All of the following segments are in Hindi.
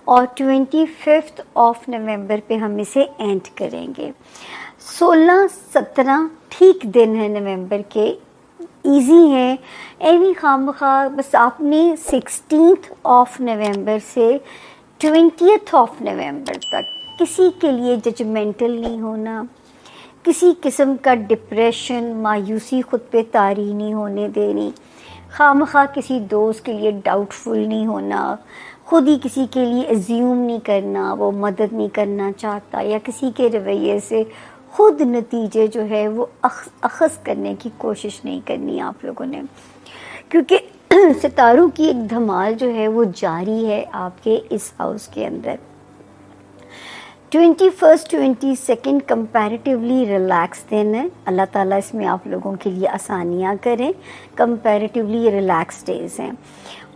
और 25 ऑफ नवंबर पे हम इसे एंड करेंगे। 16-17 ठीक दिन है नवंबर के, इजी है। एवी खामखा बस आपने 16 ऑफ नवंबर से 20 ऑफ नवंबर तक किसी के लिए जजमेंटल नहीं होना, किसी किस्म का डिप्रेशन, मायूसी खुद पे तारी नहीं होने देनी, खामखा किसी दोस्त के लिए डाउटफुल नहीं होना, खुद ही किसी के लिए एज्यूम नहीं करना वो मदद नहीं करना चाहता, या किसी के रवैये से खुद नतीजे जो है वो अखज़ करने की कोशिश नहीं करनी आप लोगों ने, क्योंकि सितारों की एक धमाल जो है वो जारी है आपके इस हाउस के अंदर। 21st 22nd कंपैरेटिवली रिलैक्स दिन है। अल्लाह ताला इसमें आप लोगों के लिए आसानियाँ करें। कंपैरेटिवली रिलैक्स डेज़ हैं।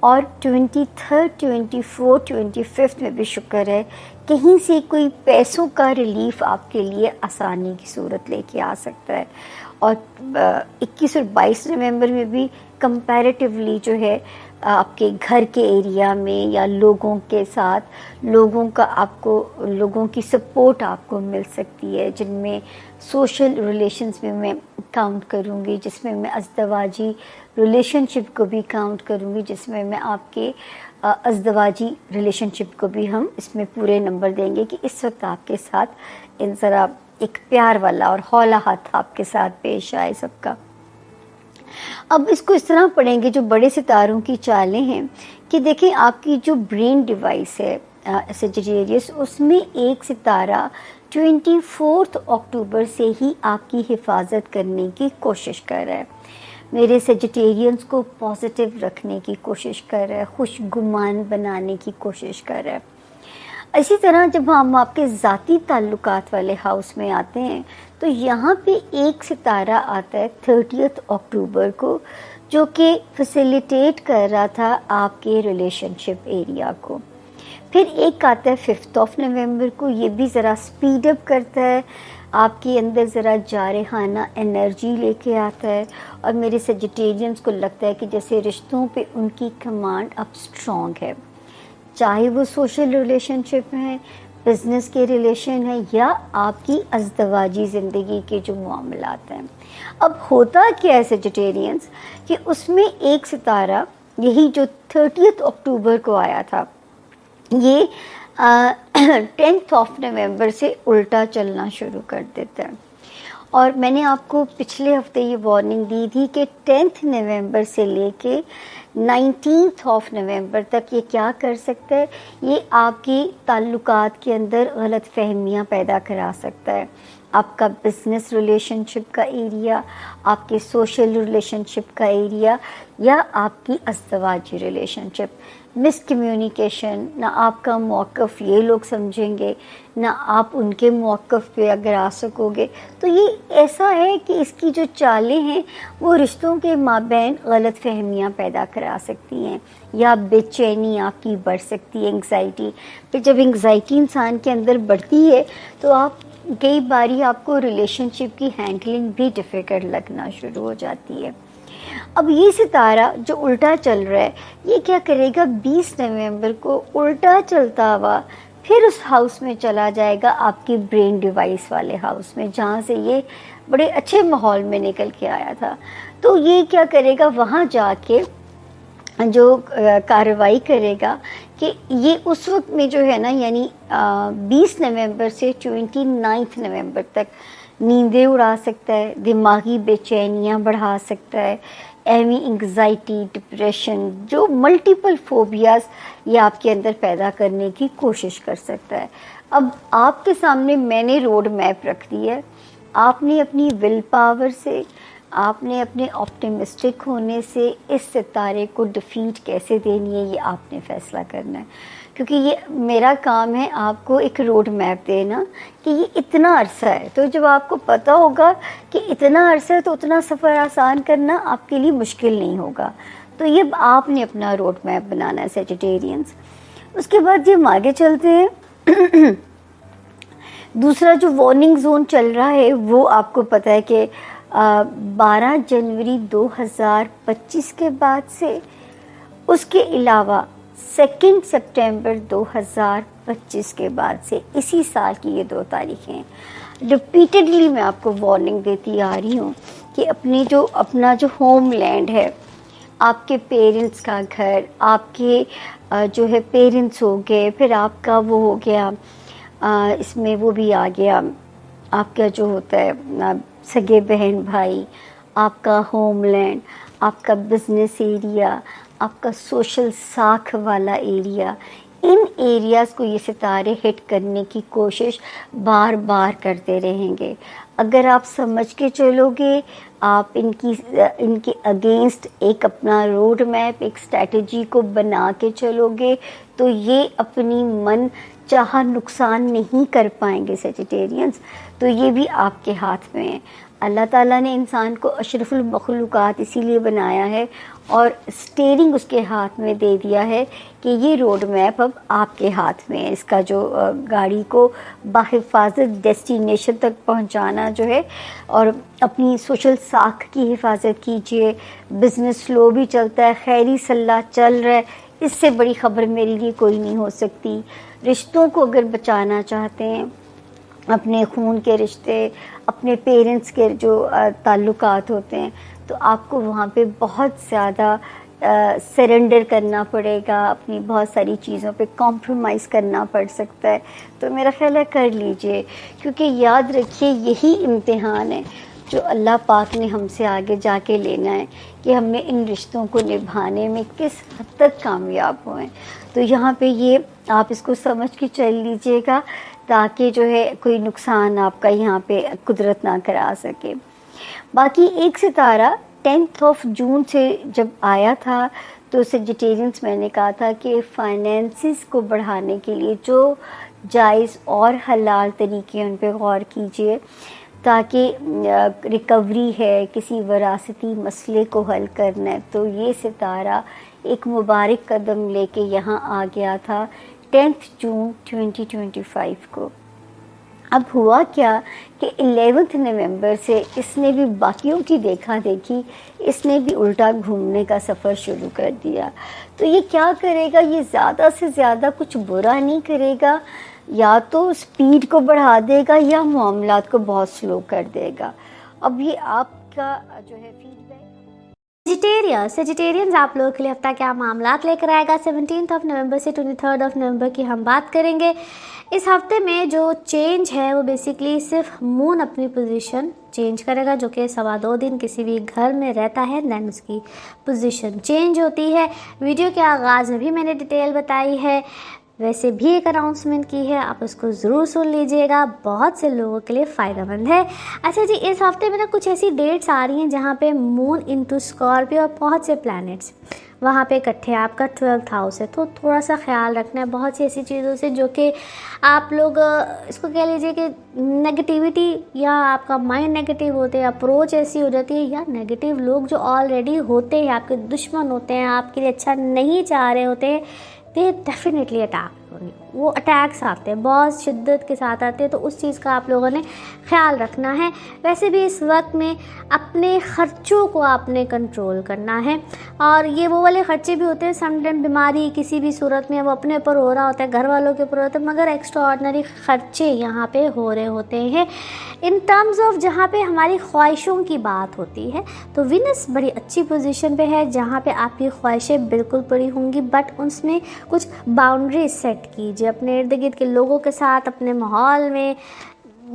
और 23rd 24th 25th में भी शुक्र है कहीं से कोई पैसों का रिलीफ आपके लिए आसानी की सूरत लेके आ सकता है। और 21 और 22 नवंबर में भी कंपैरेटिवली जो है आपके घर के एरिया में या लोगों के साथ लोगों की सपोर्ट आपको मिल सकती है, जिनमें सोशल रिलेशंस में मैं काउंट करूँगी, जिसमें मैं अज़दवाजी रिलेशनशिप को भी काउंट करूँगी, जिसमें मैं आपके अज़दवाजी रिलेशनशिप को भी हम इसमें पूरे नंबर देंगे कि इस वक्त आपके साथ इन ज़रा एक प्यार वाला और हौला हाथ आपके साथ पेश आए सबका। अब इसको इस तरह पढ़ेंगे, जो बड़े सितारों की चालें हैं कि देखें आपकी जो ब्रेन डिवाइस है सेजिटेरियस, उसमें एक सितारा 24 अक्टूबर से ही आपकी हिफाजत करने की कोशिश कर रहा है, मेरे सेजिटेरियंस को पॉजिटिव रखने की कोशिश कर रहा है, खुशगुमान बनाने की कोशिश कर रहा है। इसी तरह जब हम आपके ज़ाती ताल्लुकात वाले हाउस में आते हैं तो यहाँ पे एक सितारा आता है 30 अक्टूबर को, जो कि फैसिलिटेट कर रहा था आपके रिलेशनशिप एरिया को। फिर एक आता है 5 ऑफ नवंबर को, ये भी ज़रा स्पीड अप करता है, आपके अंदर ज़रा जारहाना एनर्जी लेके आता है और मेरे सेजिटेरियंस को लगता है कि जैसे रिश्तों पे उनकी कमांड अब स्ट्रॉन्ग है, चाहे वो सोशल रिलेशनशिप है, बिज़नेस के रिलेशन है या आपकी अज़दवाजी ज़िंदगी के जो मामलात हैं। अब होता क्या है सेजिटेरियंस कि उसमें एक सितारा यही जो 30 अक्टूबर को आया था, ये 10 ऑफ नवंबर से उल्टा चलना शुरू कर देता है। और मैंने आपको पिछले हफ्ते ये वार्निंग दी थी कि 10 नवंबर से लेके 19 ऑफ नवंबर तक ये क्या कर सकता है, ये आपकी ताल्लुकात के अंदर गलत फहमियाँ पैदा करा सकता है। आपका बिज़नेस रिलेशनशिप का एरिया, आपके सोशल रिलेशनशिप का एरिया या आपकी अज़दवाजी रिलेशनशिप, मिसकम्युनिकेशन, ना आपका मौक़िफ़ ये लोग समझेंगे ना आप उनके मौक़िफ़ पे अगर आ सकोगे, तो ये ऐसा है कि इसकी जो चालें हैं वो रिश्तों के माबैन गलत फहमियाँ पैदा करा सकती हैं या बेचैनी आपकी बढ़ सकती है, एंग्ज़ाइटी। फिर जब एंग्ज़ाइटी इंसान के अंदर बढ़ती है तो आप कई बारी आपको रिलेशनशिप की हैंडलिंग भी डिफ़िकल्ट लगना शुरू हो जाती है। अब ये सितारा जो उल्टा चल रहा है ये क्या करेगा, 20 नवंबर को उल्टा चलता हुआ फिर उस हाउस में चला जाएगा, आपकी ब्रेन डिवाइस वाले हाउस में, जहाँ से ये बड़े अच्छे माहौल में निकल के आया था। तो ये क्या करेगा, वहाँ जाके जो कार्रवाई करेगा कि ये उस वक्त में जो है ना, यानी 20 नवंबर से 29 नवंबर तक नींदें उड़ा सकता है, दिमागी बेचैनियाँ बढ़ा सकता है, एमी एंग्जाइटी, डिप्रेशन, जो मल्टीपल फोबियाज़ ये आपके अंदर पैदा करने की कोशिश कर सकता है। अब आपके सामने मैंने रोड मैप रख दी है, आपने अपनी विल पावर से, आपने अपने ऑप्टिमिस्टिक होने से इस सितारे को डिफीट कैसे देनी है ये आपने फ़ैसला करना है, क्योंकि ये मेरा काम है आपको एक रोड मैप देना कि ये इतना अरसा है। तो जब आपको पता होगा कि इतना अरसा है तो उतना सफ़र आसान करना आपके लिए मुश्किल नहीं होगा। तो ये आपने अपना रोड मैप बनाना है सेजिटेरियंस। उसके बाद जब आगे चलते हैं दूसरा जो वार्निंग जोन चल रहा है वो आपको पता है कि 12 जनवरी 2025 के बाद से, उसके अलावा 2 सितंबर 2025 के बाद से इसी साल की ये 2 तारीखें रिपीटेडली मैं आपको वार्निंग देती आ रही हूँ कि अपना जो होमलैंड है, आपके पेरेंट्स का घर, आपके जो है पेरेंट्स हो गए, फिर आपका वो हो गया, इसमें वो भी आ गया आपका जो होता है सगे बहन भाई, आपका होमलैंड, आपका बिजनेस एरिया, आपका सोशल साख वाला एरिया, इन एरियाज़ को ये सितारे हिट करने की कोशिश बार बार करते रहेंगे। अगर आप समझ के चलोगे, आप इनके अगेंस्ट एक अपना रोड मैप, एक स्ट्रैटेजी को बना के चलोगे, तो ये अपनी मन चाहा नुकसान नहीं कर पाएंगे सेजिटेरियंस। तो ये भी आपके हाथ में है। अल्लाह ताला ने इंसान को अशरफुल मखलूक़ात इसीलिए बनाया है और स्टीयरिंग उसके हाथ में दे दिया है कि ये रोड मैप अब आपके हाथ में है। इसका जो गाड़ी को बाहिफाजत डेस्टिनेशन तक पहुंचाना जो है, और अपनी सोशल साख की हिफाजत कीजिए। बिज़नेस स्लो भी चलता है, खैरी सल्ला चल रहा है, इससे बड़ी ख़बर मेरे लिए कोई नहीं हो सकती। रिश्तों को अगर बचाना चाहते हैं, अपने खून के रिश्ते, अपने पेरेंट्स के जो ताल्लुकात होते हैं, तो आपको वहाँ पे बहुत ज़्यादा सरेंडर करना पड़ेगा, अपनी बहुत सारी चीज़ों पे कॉम्प्रोमाइज़ करना पड़ सकता है। तो मेरा ख्याल है कर लीजिए, क्योंकि याद रखिए यही इम्तिहान है जो अल्लाह पाक ने हमसे आगे जाके लेना है कि हमें इन रिश्तों को निभाने में किस हद तक कामयाब हुए। तो यहाँ पे ये आप इसको समझ के चल लीजिएगा, ताकि जो है कोई नुकसान आपका यहाँ पे कुदरत ना करा सके। बाकी एक सितारा 10 जून से जब आया था, तो सेजिटेरियंस मैंने कहा था कि फाइनेंसिस को बढ़ाने के लिए जो जायज़ और हलाल तरीके उन पे गौर कीजिए, ताकि रिकवरी है, किसी वरासती मसले को हल करना है। तो ये सितारा एक मुबारक कदम लेके यहाँ आ गया था 10 जून 2025 को। अब हुआ क्या कि 11 नवंबर से इसने भी बाकियों की देखा देखी, इसने भी उल्टा घूमने का सफ़र शुरू कर दिया। तो ये क्या करेगा, ये ज़्यादा से ज़्यादा कुछ बुरा नहीं करेगा, या तो स्पीड को बढ़ा देगा या मामलात को बहुत स्लो कर देगा। अब ये आपका जो है फीडबैक। सेजिटेरियंस आप लोगों के लिए हफ्ता क्या मामलात लेकर आएगा 17 नवंबर से 23 नवंबर की हम बात करेंगे। इस हफ्ते में जो चेंज है वो बेसिकली सिर्फ मून अपनी पोजीशन चेंज करेगा, जो कि 2.25 दिन किसी भी घर में रहता है, देन उसकी पोजीशन चेंज होती है। वीडियो के आगाज़ में भी मैंने डिटेल बताई है, वैसे भी एक अनाउंसमेंट की है, आप उसको ज़रूर सुन लीजिएगा, बहुत से लोगों के लिए फ़ायदेमंद है। अच्छा जी, इस हफ्ते में ना कुछ ऐसी डेट्स आ रही हैं जहाँ पे मून इनटू स्कॉर्पियो और बहुत से प्लैनेट्स वहाँ पे इकट्ठे, आपका 12th हाउस है, तो थोड़ा सा ख्याल रखना है बहुत सी ऐसी चीज़ों से जो कि आप लोग इसको कह लीजिए कि नेगेटिविटी, या आपका माइंड नेगेटिव होते हैं, अप्रोच ऐसी हो जाती है, या नेगेटिव लोग जो ऑलरेडी होते हैं, आपके दुश्मन होते हैं, आपके लिए अच्छा नहीं चाह रहे होते हैं, दे डेफिनेटली अटैक, वो अटैक्स आते हैं, बहुत शिद्दत के साथ आते हैं। तो उस चीज़ का आप लोगों ने ख्याल रखना है। वैसे भी इस वक्त में अपने ख़र्चों को आपने कंट्रोल करना है, और ये वो वाले ख़र्चे भी होते हैं समटाइम बीमारी किसी भी सूरत में वो अपने ऊपर हो रहा होता है, घर वालों के ऊपर होता है, मगर एक्स्ट्रा ऑर्डनरी ख़र्चे यहाँ पे हो रहे होते हैं इन टर्म्स ऑफ जहाँ पे हमारी ख्वाहिशों की बात होती है। तो विनस बड़ी अच्छी पोजीशन पे है जहाँ पे आपकी ख्वाहिशें बिल्कुल पूरी होंगी, बट उसमें कुछ बाउंड्रीज सेट कीजिए अपने इर्द गिर्द के लोगों के साथ, अपने माहौल में,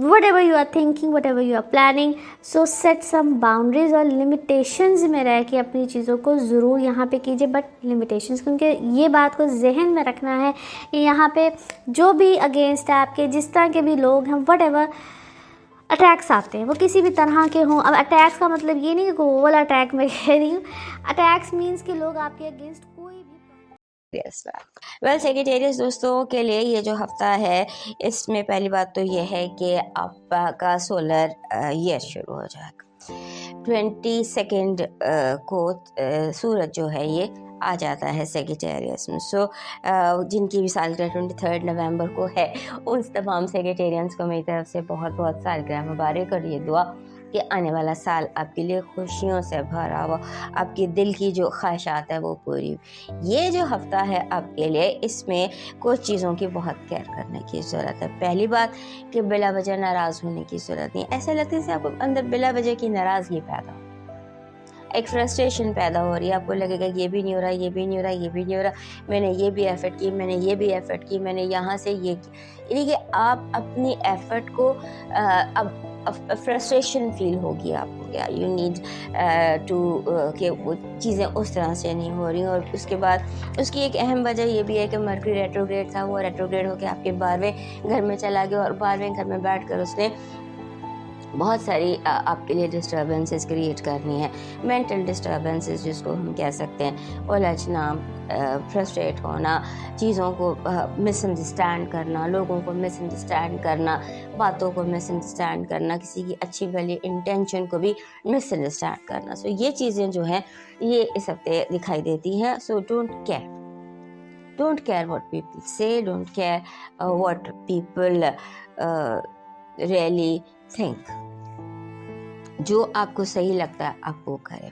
whatever you are thinking, whatever you are planning, so set some boundaries और limitations में रह के अपनी चीज़ों को ज़रूर यहाँ पे कीजिए, बट limitations, क्योंकि ये बात को जहन में रखना है कि यहाँ पे जो भी अगेंस्ट है आपके, जिस तरह के भी लोग हैं, whatever अटैक्स आते हैं वो किसी भी तरह के हों। अब अटैक्स का मतलब ये नहीं कि वो वाला अटैक मैं कह रही हूँ, अटैक्स मीन्स कि लोग आपके अगेंस्ट कोई भी वेल सेक्रेटेरियस दोस्तों के लिए ये जो हफ्ता है, इसमें पहली बात तो ये है कि आपका सोलर ईयर शुरू हो जाएगा। 22 को सूरज जो है ये आ जाता है सेक्रेटेरियस में। सो जिनकी भी सालगिरह 23 नवंबर को है, उस तमाम सेक्रेटेरियंस को मेरी तरफ से बहुत बहुत सालगिरह मुबारक और ये दुआ कि आने वाला साल आपके लिए खुशियों से भरा हुआ, आपके दिल की जो ख्वाहिशात है वो पूरी। ये जो हफ्ता है आपके लिए, इसमें कुछ चीज़ों की बहुत केयर करने की ज़रूरत है। पहली बात कि बिला वजह नाराज़ होने की ज़रूरत नहीं। ऐसा लगता है जैसे आपको अंदर बिला वजह की नाराज़गी पैदा हो, एक फ्रस्ट्रेशन पैदा हो रही है। आपको लगेगा ये भी नहीं हो रहा, ये भी नहीं हो रहा, ये भी नहीं हो रहा, मैंने ये भी एफर्ट की, मैंने ये भी एफर्ट की, मैंने यहाँ से ये की। यानी कि आप अपनी एफर्ट को अब फ्रस्ट्रेशन फील होगी आपको, क्या यू नीड टू कि वो चीज़ें उस तरह से नहीं हो रही। और उसके बाद उसकी एक अहम वजह ये भी है कि मरकरी रेट्रोग्रेड था, वो रेट्रोग्रेड होकर आपके 12वें घर में चला गया, और 12वें घर में बैठकर उसने बहुत सारी आपके लिए डिस्टर्बेंसेस क्रिएट करनी है, मेंटल डिस्टर्बेंसेस जिसको हम कह सकते हैं, उलझना, फ्रस्ट्रेट होना, चीज़ों को मिसअंडरस्टैंड करना, लोगों को मिसअंडरस्टैंड करना, बातों को मिसअंडरस्टैंड करना, किसी की अच्छी भली इंटेंशन को भी मिसअंडरस्टैंड करना। सो ये चीज़ें जो हैं ये इस हफ्ते दिखाई देती हैं। So don't care what people say, don't care what people really think. जो आपको सही लगता है आप वो करें।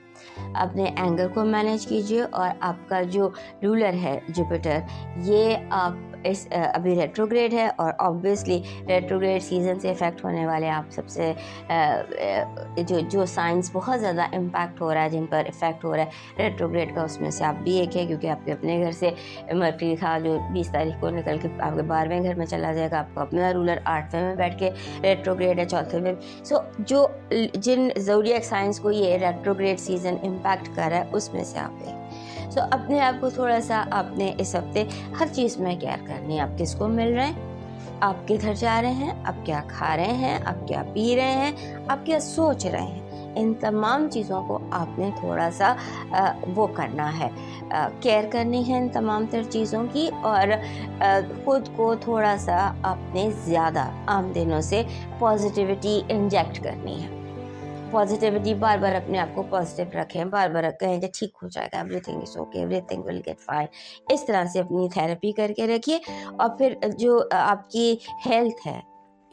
अपने एंगर को मैनेज कीजिए, और आपका जो रूलर है जुपिटर, ये आप इस अभी रेट्रोग्रेड है, और ऑब्वियसली रेट्रोग्रेड सीजन से इफ़ेक्ट होने वाले आप सबसे जो साइंस बहुत ज़्यादा इम्पैक्ट हो रहा है, जिन पर इफ़ेक्ट हो रहा है रेट्रोग्रेड का, उसमें से आप भी एक है, क्योंकि आपके अपने घर से मरकरी था जो 20 तारीख को निकल के आपके 12वें घर में चला जाएगा। आपका अपना रूलर 8वें में बैठ के रेट्रोग्रेड है, 4थे में। सो जो जिन ज़ोडिएक साइंस को ये रेट्रोग्रेड सीजन इम्पैक्ट कर रहा है, उसमें से आप एक। सो अपने आप को थोड़ा सा आपने इस हफ्ते हर चीज़ में केयर करनी है। आप किसको मिल रहे हैं, आप किधर जा रहे हैं, आप क्या खा रहे हैं, आप क्या पी रहे हैं, आप क्या सोच रहे हैं, इन तमाम चीज़ों को आपने थोड़ा सा वो करना है, केयर करनी है इन तमाम तर चीज़ों की। और ख़ुद को थोड़ा सा आपने ज़्यादा आम दिनों से पॉजिटिविटी इंजेक्ट करनी है। पॉजिटिविटी, बार बार अपने आप को पॉजिटिव रखें, बार बार कहें कि ठीक हो जाएगा, everything is okay, everything will get fine. इस तरह से अपनी थेरेपी करके रखिए। और फिर जो आपकी हेल्थ है,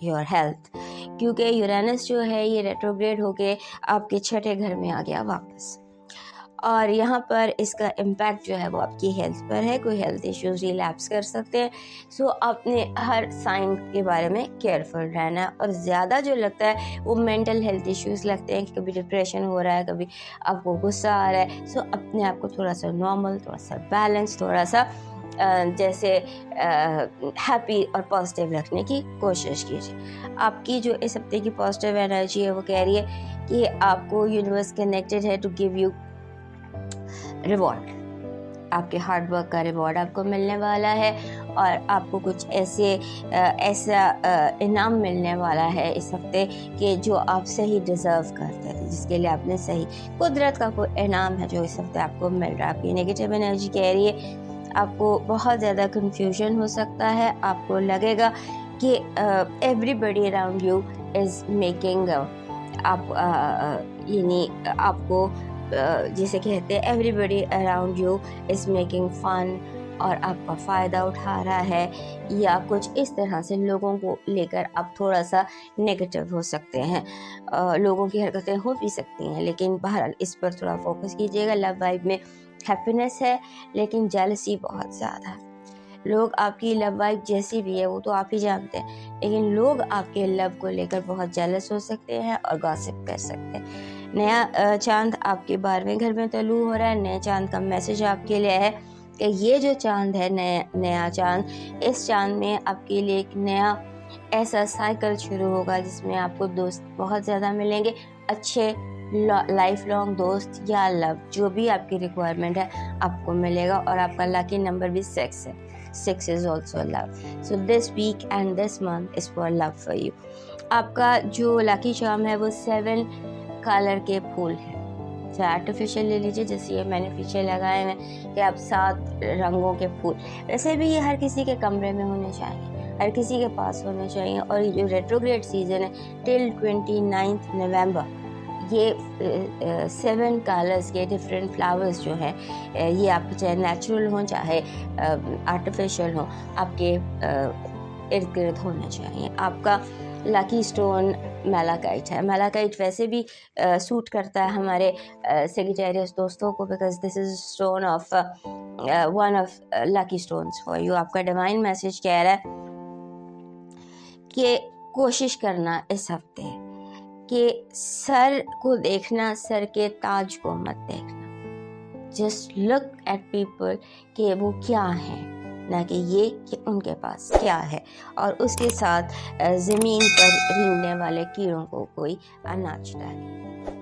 योर हेल्थ, क्योंकि यूरेनस जो है ये रेट्रोग्रेड होके आपके 6ठे घर में आ गया वापस, और यहाँ पर इसका इम्पैक्ट जो है वो आपकी हेल्थ पर है। कोई हेल्थ इश्यूज रिलैप्स कर सकते हैं। सो आपने हर साइन के बारे में केयरफुल रहना है। और ज़्यादा जो लगता है वो मेंटल हेल्थ इश्यूज लगते हैं कि कभी डिप्रेशन हो रहा है, कभी आपको गुस्सा आ रहा है। सो अपने आप को थोड़ा सा नॉर्मल, थोड़ा सा बैलेंस, थोड़ा सा जैसे हैप्पी और पॉजिटिव रखने की कोशिश कीजिए। आपकी जो इस हफ्ते की पॉजिटिव एनर्जी है वो कह रही है कि आपको यूनिवर्स कनेक्टेड है टू गिव यू रिवॉर्ड। आपके हार्ड वर्क का रिवॉर्ड आपको मिलने वाला है, और आपको कुछ ऐसा इनाम मिलने वाला है इस हफ्ते कि जो आप सही डिज़र्व करते हैं, जिसके लिए आपने सही, कुदरत का कोई इनाम है जो इस हफ्ते आपको मिल रहा है। आपकी नेगेटिव एनर्जी कह रही है आपको बहुत ज़्यादा कन्फ्यूजन हो सकता है। आपको लगेगा कि everybody around you is making आप यानी आपको जिसे कहते हैं everybody around you is making fun, और आपका फ़ायदा उठा रहा है, या कुछ इस तरह से लोगों को लेकर आप थोड़ा सा नेगेटिव हो सकते हैं। लोगों की हरकतें हो भी सकती हैं, लेकिन बहरहाल इस पर थोड़ा फोकस कीजिएगा। लव वाइब में हैप्पीनेस है, लेकिन जेलसी बहुत ज़्यादा है। लोग आपकी लव वाइब जैसी भी है वो तो आप ही जानते हैं, लेकिन लोग आपके लव को लेकर बहुत जेलस हो सकते हैं और गॉसिप कर सकते हैं। नया चांद आपके 12वें घर में तलू हो रहा है। नए चांद का मैसेज आपके लिए है कि ये जो चांद है, नया चांद, इस चांद में आपके लिए एक नया ऐसा साइकिल शुरू होगा जिसमें आपको दोस्त बहुत ज़्यादा मिलेंगे, अच्छे लाइफ लॉन्ग दोस्त या लव, जो भी आपकी रिक्वायरमेंट है आपको मिलेगा। और आपका लकी नंबर भी 6 है। 6 is also love. So this week and this month is for love for you. आपका जो लकी चार्म है वो 7 कलर के फूल हैं। चाहे आर्टिफिशियल ले लीजिए, जैसे ये मैंने पीछे लगाए हैं कि आप 7 रंगों के फूल, वैसे भी ये हर किसी के कमरे में होने चाहिए, हर किसी के पास होने चाहिए। और ये जो रेट्रोग्रेड सीजन है टिल 29 नवंबर, ये 7 कलर्स के डिफरेंट फ्लावर्स जो हैं, ये आपके चाहे नेचुरल हों चाहे आर्टिफिशियल हों, आपके इर्द गिर्द होने चाहिए। आपका लकी स्टोन मैलाकाइट है। मैलाकाइट वैसे भी सूट करता है हमारे सेगिटेरियस दोस्तों को, because this is stone of one of lucky stones for you. आपका डिवाइन मैसेज कह रहा है कि कोशिश करना इस हफ्ते कि सर को देखना, सर के ताज को मत देखना। जस्ट लुक एट पीपल कि वो क्या हैं, ना कि ये कि उनके पास क्या है। और उसके साथ ज़मीन पर रेंगने वाले कीड़ों को कोई अनाज डाले।